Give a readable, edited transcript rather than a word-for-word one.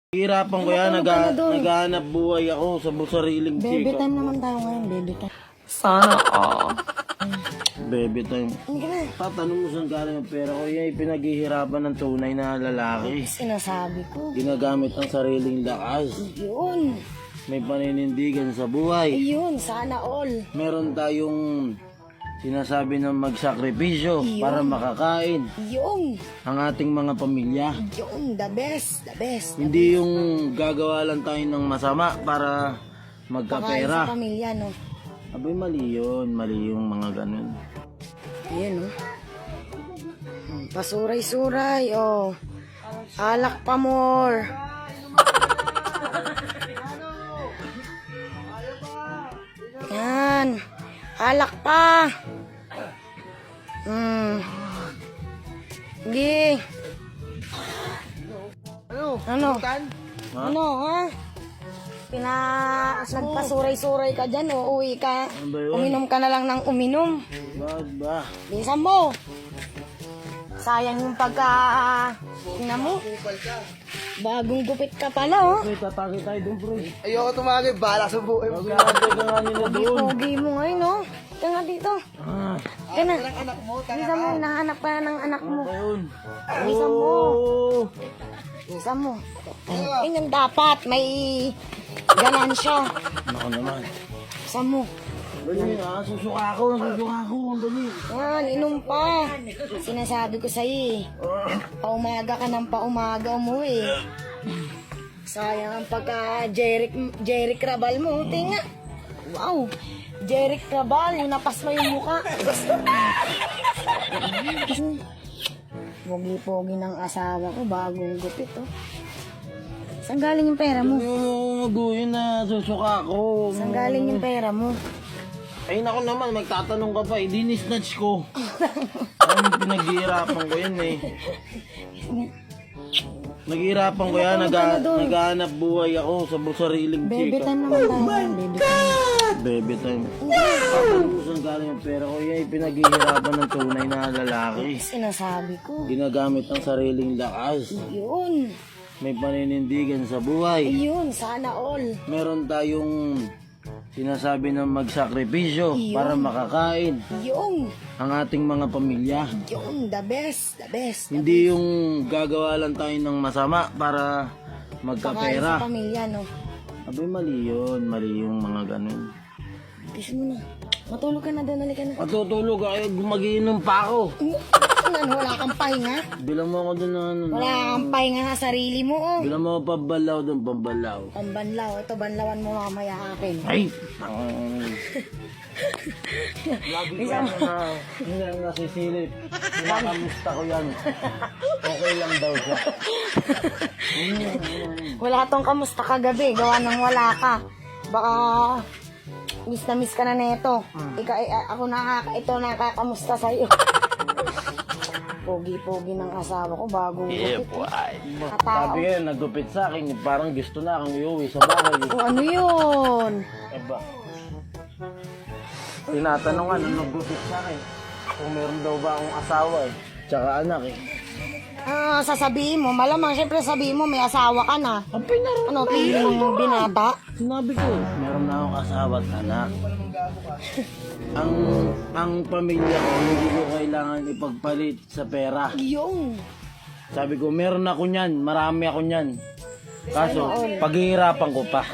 Hirapan ko yan, naghahanap buhay ako sa sariling Baby chika. time naman tayo ngayon, baby time. Sana all. Baby time. Ano ka na? Tatanong mo saan galing ang pera ko, yan pinaghihirapan ng tunay na lalaki. Sinasabi ko. Ginagamit ang sariling lakas. Yun. May paninindigan sa buhay. Yun, sana all. Meron tayong sinasabi ng magsakripisyo para makakain Yun. ang ating mga pamilya. Yun, the best, the best. Hindi yung gagawa lang tayo ng masama para Pakain magkapera. sa pamilya, no? Abay, mali yun. Mali yung mga ganun. Ayan, no? Pasuray-suray, oh. Alak pa more. Yan. Alak pa. Sige. Ano? Ano, ha? Nagpasuray-suray ka dyan, uuwi ka. Ano ba yun? Uminom ka na lang ng uminom. Bakit ba? Bilisan mo. Sayang yung tingnan mo. Bagong gupit ka pala, oh. Ay, tatagi tayo dun, bro. Ayoko tumagay, bala sa buhay mo. Gagawin ka nga nila dun. Pogi mo ngayon, oh. Ika nga dito. Ika na. Bilisan mo, hinahanap ka na ng anak mo. Ayun. Bilisan mo. Oh. Bilisan mo. Yun yung dapat. May ganansya. Nako naman. Bilisan mo. Dali, susuka ako. Dali. Yan, inom pa. Sinasabi ko sa'yo, eh. Paumaga ka ng paumaga umuwi. Sayang ang pagka-Jeric Rabal mo. Tinga. Wow. Jeric Rabal, yung napas mo yung muka. Pogi-pogi ng asawa ko, bagong gupit, oh. Saan galing yung pera mo? Yun na, susuka ako. Saan galing yung pera mo? Ay, nako naman, magtatanong ka pa. Dinisnatch ko. Ano pinaghihirapan ko yan, eh. Naghihirapan ko yan, naghahanap buhay ako sa sariling Baby chika. time naman tayo ngayon, baby time. Baby time. Tatanong ko saan galing ang pera ko, yan pinaghihirapan ng tunay na lalaki. Sinasabi ko. Ginagamit ang sariling lakas. Yun. May paninindigan sa buhay. Yun, sana all. Meron tayong sinasabi ng magsakripisyo para makakain Yun. ang ating mga pamilya. Yun, the best, the best. Hindi yung gagawa lang tayo ng masama para Pakain magkapera. sa pamilya, no? Abay, mali yun. Mali yung mga ganun. Kiss mo na. Matulog ka na doon, halika na. Matutulog ako, magiinom pa ako. Ano, wala kang pahinga? Bilang mo ako dun na ano. Wala kang pahinga sa sarili mo, oh. Bilang mo ako pabalaw dun, pambalaw. Pambanlaw. Ito, banlawan mo mamaya akin. Ay! Lagi ko yan na hindi lang nasisilip. Kinakamusta ko yan. Okay lang daw siya. Wala tong kamusta kagabi. Gawa ng wala ka. Baka miss na miss ka na neto. Ako ito nakakamusta sa'yo. Pogi-pogi ng asawa ko, bagong gupit. Sabi nga, nagupit sa akin, parang gusto na akong iuwi sa bahay. O ano yun? Eba. Tinatanong nga, nung naggupit sa akin, kung meron daw ba akong asawa eh. Tsaka anak eh. Sasabihin mo, malamang syempre sabihin mo may asawa ka na. Ano, piling mo binata? Sinabi ko, meron na akong asawa at anak. Ang pamilya ko, hindi ko kailangan ipagpalit sa pera. Yung. Sabi ko, meron ako niyan, marami ako niyan. Kaso, paghihirapan ko pa.